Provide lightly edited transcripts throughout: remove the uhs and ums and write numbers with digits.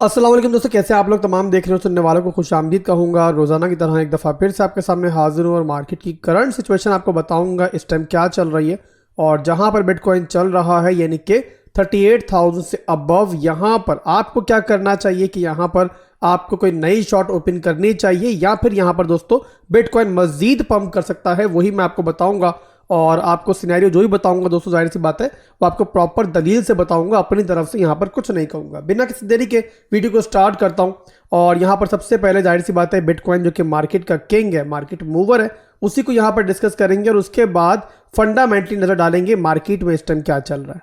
अस्सलाम वालेकुम दोस्तों, कैसे आप लोग तमाम देख रहे हो। सुनने वालों को खुश आमदीद कहूँगा। रोज़ाना की तरह एक दफ़ा फिर से आपके सामने हाजिर हूँ और मार्केट की करंट सिचुएशन आपको बताऊँगा इस टाइम क्या चल रही है। और जहाँ पर बिटकॉइन चल रहा है यानी कि 38,000 से अबव, यहाँ पर आपको क्या करना चाहिए कि यहाँ पर आपको कोई नई शॉर्ट ओपन करनी चाहिए या फिर यहाँ पर दोस्तों बिटकॉइन मजीद पंप कर सकता है, वही मैं आपको बताऊँगा। और आपको सिनेरियो जो भी बताऊंगा दोस्तों, जाहिर सी बात है वो आपको प्रॉपर दलील से बताऊंगा, अपनी तरफ से यहाँ पर कुछ नहीं कहूंगा। बिना किसी देरी के वीडियो को स्टार्ट करता हूँ। और यहाँ पर सबसे पहले जाहिर सी बात है बिटकॉइन जो कि मार्केट का किंग है, मार्केट मूवर है, उसी को यहाँ पर डिस्कस करेंगे और उसके बाद फंडामेंटली नजर डालेंगे मार्केट में इस टाइम क्या चल रहा है।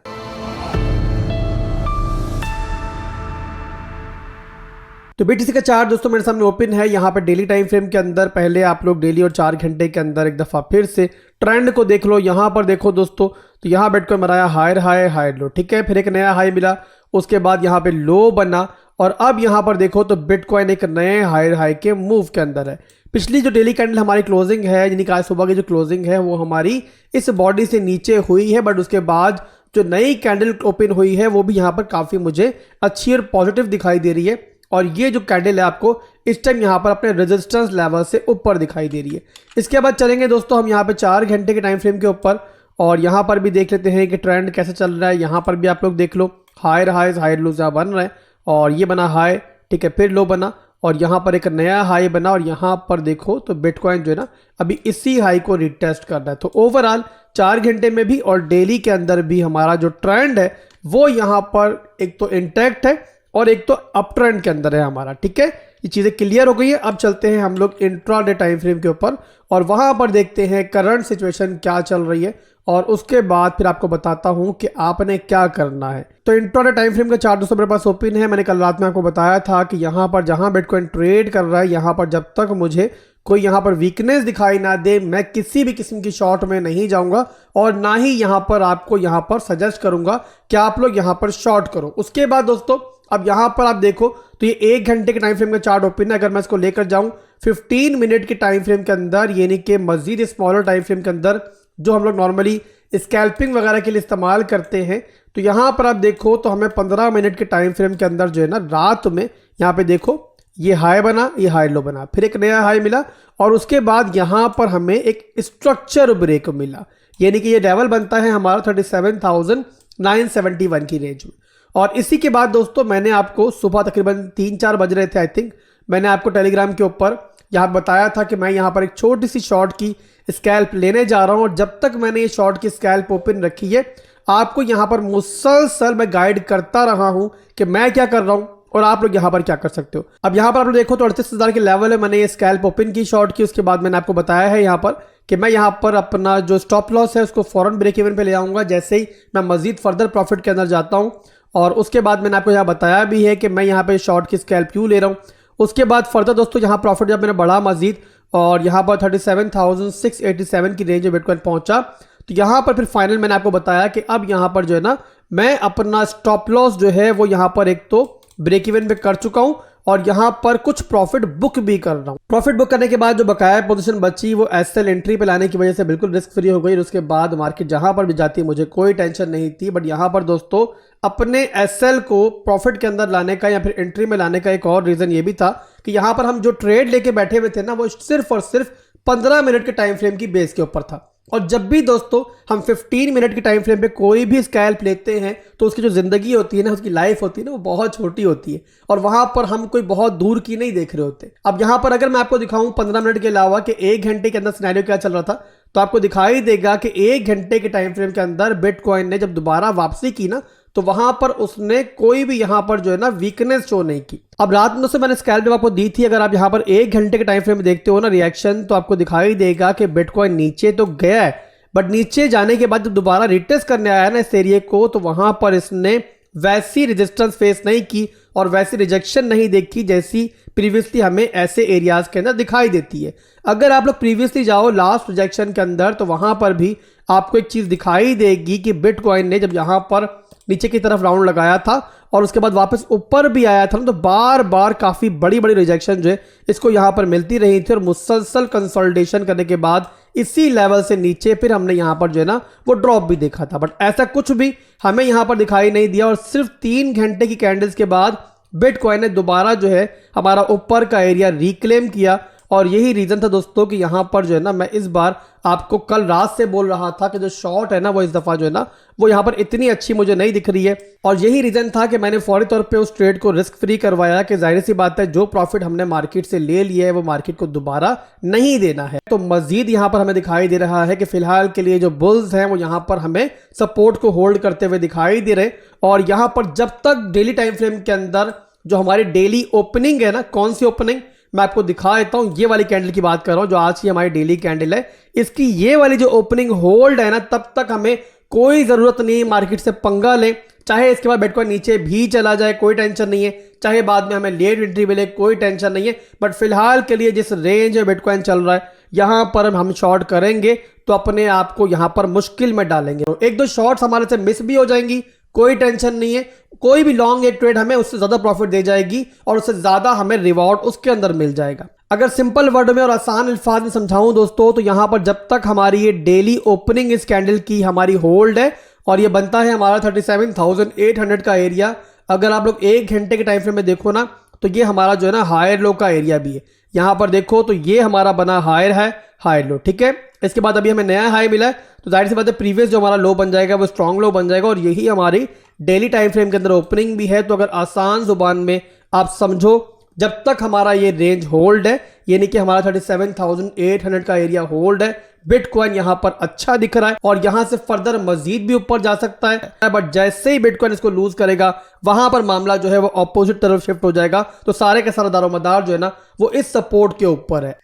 तो बीटीसी का चार्ट दोस्तों मेरे सामने ओपन है। यहाँ पे डेली टाइम फ्रेम के अंदर पहले आप लोग डेली और 4 घंटे के अंदर एक दफा फिर से ट्रेंड को देख लो। यहाँ पर देखो दोस्तों, तो यहाँ बिटकॉइन बनाया हायर हाई हायर लो, ठीक है, फिर एक नया हाई मिला, उसके बाद यहाँ पे लो बना और अब यहाँ पर देखो तो बिटकॉइन एक नए हायर हाई के मूव के अंदर है। पिछली जो डेली कैंडल हमारी क्लोजिंग है, यानी कि आज सुबह की जो क्लोजिंग है वो हमारी इस बॉडी से नीचे हुई है, बट उसके बाद जो नई कैंडल ओपन हुई है वो भी यहाँ पर काफी मुझे अच्छी और पॉजिटिव दिखाई दे रही है। और ये जो कैंडल है आपको इस टाइम यहाँ पर अपने रेजिस्टेंस लेवल से ऊपर दिखाई दे रही है। इसके बाद चलेंगे दोस्तों हम यहाँ पे 4 घंटे के टाइम फ्रेम के ऊपर और यहाँ पर भी देख लेते हैं कि ट्रेंड कैसे चल रहा है। यहाँ पर भी आप लोग देख लो, हायर हाइज हायर लोज यहाँ बन रहे हैं और ये बना हाई, ठीक है, फिर लो बना और यहाँ पर एक नया हाई बना और यहाँ पर देखो तो बिटकॉइन जो है ना अभी इसी हाई को रिटेस्ट कर रहा है। तो ओवरऑल 4 घंटे में भी और डेली के अंदर भी हमारा जो ट्रेंड है वो यहाँ पर एक तो इंटैक्ट है और एक तो अप ट्रेंड के अंदर है हमारा, ठीक है। ये चीजें क्लियर हो गई है। अब चलते हैं हम लोग इंट्राडे टाइम फ्रेम के ऊपर और वहां पर देखते हैं करंट सिचुएशन क्या चल रही है और उसके बाद फिर आपको बताता हूं कि आपने क्या करना है। तो इंट्राडे टाइम फ्रेम का चार्ट दोस्तों मेरे पास ओपन है। मैंने कल रात में आपको बताया था कि यहाँ पर जहां बिटकॉइन ट्रेड कर रहा है, यहाँ पर जब तक मुझे कोई यहाँ पर वीकनेस दिखाई ना दे मैं किसी भी किस्म की शॉर्ट में नहीं जाऊंगा और ना ही यहाँ पर आपको यहाँ पर सजेस्ट करूंगा कि आप लोग यहाँ पर शॉर्ट करो। उसके बाद दोस्तों अब यहाँ पर आप देखो तो ये 1 घंटे के टाइम फ्रेम का चार्ट ओपन है। अगर मैं इसको लेकर जाऊं 15 मिनट के टाइम फ्रेम के अंदर, यानी कि मजीद स्मॉलर टाइम फ्रेम के अंदर जो हम लोग नॉर्मली स्कैल्पिंग वगैरह के लिए इस्तेमाल करते हैं, तो यहाँ पर आप देखो तो हमें 15 मिनट के टाइम फ्रेम के अंदर जो है ना रात में यहाँ पे देखो ये हाई बना, ये हाई लो बना, फिर एक नया हाई मिला और उसके बाद यहाँ पर हमें एक स्ट्रक्चर ब्रेक मिला, यानी कि ये लेवल बनता है हमारा 37,971 की रेंज में। और इसी के बाद दोस्तों मैंने आपको सुबह तकरीबन 3-4 बज रहे थे आई थिंक, मैंने आपको टेलीग्राम के ऊपर यहाँ बताया था कि मैं यहाँ पर एक छोटी सी शॉर्ट की स्कैल्प लेने जा रहा हूँ और जब तक मैंने ये शॉर्ट की स्कैल्प ओपन रखी है आपको यहाँ पर मुसलसल मैं गाइड करता रहा हूँ कि मैं क्या कर रहा हूँ और आप लोग यहाँ पर क्या कर सकते हो। अब यहाँ पर आप लोग देखो तो 38,000 के लेवल है, मैंने ये स्कैल्प ओपन की शॉर्ट की, उसके बाद मैंने आपको बताया है यहाँ पर कि मैं यहाँ पर अपना जो स्टॉप लॉस है उसको फौरन ब्रेक इवन पे ले आऊंगा जैसे ही मैं मजीद फर्दर प्रॉफिट के अंदर जाता हूँ। और उसके बाद मैंने आपको यहाँ बताया भी है कि मैं यहाँ पे शॉर्ट की स्कैल्प क्यों ले रहा हूँ। उसके बाद फर्दर दोस्तों यहाँ प्रॉफिट जब मैंने बढ़ा मजीद और यहाँ पर 37,687 की रेंज में बिटकॉइन पहुंचा, तो यहाँ पर फिर फाइनल मैंने आपको बताया कि अब यहाँ पर जो है ना मैं अपना स्टॉप लॉस जो है वो यहाँ पर एक तो ब्रेक इवन पे कर चुका हूँ और यहाँ पर कुछ प्रॉफिट बुक भी कर रहा हूँ। प्रॉफिट बुक करने के बाद जो बकाया पोजीशन बची वो एसएल एंट्री पे लाने की वजह से बिल्कुल रिस्क फ्री हो गई और उसके बाद मार्केट जहां पर भी जाती है मुझे कोई टेंशन नहीं थी। बट यहाँ पर दोस्तों अपने एसएल को प्रॉफिट के अंदर लाने का या फिर एंट्री में लाने का एक और रीजन ये भी था कि यहाँ पर हम जो ट्रेड लेके बैठे हुए थे ना वो सिर्फ और सिर्फ 15 मिनट के टाइम फ्रेम की बेस के ऊपर था। और जब भी दोस्तों हम 15 मिनट के टाइम फ्रेम पे कोई भी स्कैल्प लेते हैं तो उसकी जो जिंदगी होती है ना, उसकी लाइफ होती है ना, वो बहुत छोटी होती है और वहां पर हम कोई बहुत दूर की नहीं देख रहे होते। अब यहां पर अगर मैं आपको दिखाऊं 15 मिनट के अलावा कि 1 घंटे के अंदर सिनेरियो क्या चल रहा था, तो आपको दिखाई देगा कि 1 घंटे के टाइम फ्रेम के अंदर बिटकॉइन ने जब दोबारा वापसी की ना तो वहां पर उसने कोई भी यहां पर जो है ना वीकनेस शो नहीं की। अब रात में से मैंने स्कैल्प जब आपको दी थी, अगर आप यहां पर 1 घंटे के टाइम फ्रेम में देखते हो ना रिएक्शन, तो आपको दिखाई देगा कि बिटकॉइन नीचे तो गया है बट नीचे जाने के बाद जब दोबारा रिटेस्ट करने आया ना इस एरिया को, तो वहां पर इसने वैसी रेजिस्टेंस फेस नहीं की और वैसी रिजेक्शन नहीं देखी जैसी प्रीवियसली हमें ऐसे एरियाज के अंदर दिखाई देती है। अगर आप लोग प्रीवियसली जाओ लास्ट रिजेक्शन के अंदर तो वहां पर भी आपको एक चीज दिखाई देगी कि बिटकॉइन ने जब यहां पर नीचे की तरफ राउंड लगाया था और उसके बाद वापस ऊपर भी आया था ना, तो बार बार काफी बड़ी बड़ी रिजेक्शन जो है इसको यहां पर मिलती रही थी और मुसलसल कंसोलिडेशन करने के बाद इसी लेवल से नीचे फिर हमने यहां पर जो है ना वो ड्रॉप भी देखा था। बट ऐसा कुछ भी हमें यहां पर दिखाई नहीं दिया और सिर्फ 3 घंटे की कैंडल्स के बाद बिटकॉइन ने दोबारा जो है हमारा ऊपर का एरिया रिक्लेम किया। और यही रीजन था दोस्तों कि यहाँ पर जो है ना मैं इस बार आपको कल रात से बोल रहा था कि जो शॉर्ट है ना वो इस दफा जो है ना वो यहाँ पर इतनी अच्छी मुझे नहीं दिख रही है। और यही रीजन था कि मैंने फौरी तौर पे उस ट्रेड को रिस्क फ्री करवाया कि जाहिर सी बात है जो प्रॉफिट हमने मार्केट से ले लिया है वो मार्केट को दोबारा नहीं देना है। तो मजीद यहाँ पर हमें दिखाई दे रहा है कि फिलहाल के लिए जो बुल्स हैं वो यहाँ पर हमें सपोर्ट को होल्ड करते हुए दिखाई दे रहे। और यहाँ पर जब तक डेली टाइम फ्रेम के अंदर जो हमारी डेली ओपनिंग है ना, कौन सी ओपनिंग मैं आपको दिखा देता हूं, ये वाली कैंडल की बात कर रहा हूं जो आज की हमारी डेली कैंडल है, इसकी ये वाली जो ओपनिंग होल्ड है ना, तब तक हमें कोई जरूरत नहीं मार्केट से पंगा ले। चाहे इसके बाद बिटकॉइन नीचे भी चला जाए कोई टेंशन नहीं है, चाहे बाद में हमें लेट एंट्री मिले कोई टेंशन नहीं है। बट फिलहाल के लिए जिस रेंज में बिटकॉइन चल रहा है यहां पर हम शॉर्ट करेंगे तो अपने आप को यहां पर मुश्किल में डालेंगे। एक दो शॉर्ट्स हमारे से मिस भी हो जाएंगी, कोई टेंशन नहीं है। कोई भी लॉन्ग एक ट्रेड हमें उससे ज्यादा प्रॉफिट दे जाएगी और उससे ज्यादा हमें रिवॉर्ड उसके अंदर मिल जाएगा। अगर सिंपल वर्ड में और आसान अल्फाज में समझाऊं दोस्तों तो यहां पर जब तक हमारी ये डेली ओपनिंग इस कैंडल की हमारी होल्ड है और ये बनता है हमारा 37,800 का एरिया। अगर आप लोग 1 घंटे के टाइम फ्रेम में देखो ना तो ये हमारा जो है ना हायर लो का एरिया भी है। यहां पर देखो तो ये हमारा बना हायर है, हायर लो, ठीक है। इसके बाद अभी हमें नया हाई मिला है तो जाहिर सी बात है प्रीवियस जो हमारा लो बन जाएगा वो स्ट्रॉन्ग लो बन जाएगा और यही हमारी डेली टाइम फ्रेम के अंदर ओपनिंग भी है। तो अगर आसान जुबान में आप समझो, जब तक हमारा ये रेंज होल्ड है यानी कि हमारा 37,800 का एरिया होल्ड है, बिटकॉइन यहां पर अच्छा दिख रहा है और यहां से फर्दर मजीद भी ऊपर जा सकता है। बट जैसे ही बिटकॉइन इसको लूज करेगा वहां पर मामला जो है वो ऑपोजिट तरफ शिफ्ट हो जाएगा। तो सारे का सारा दारोमदार जो है ना वो इस सपोर्ट के ऊपर है।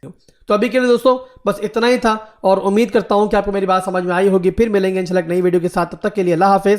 तो अभी के लिए दोस्तों बस इतना ही था और उम्मीद करता हूं कि आपको मेरी बात समझ में आई होगी। फिर मिलेंगे इंशाल्लाह एक नई वीडियो के साथ, तब तक के लिए अल्लाह हाफिज।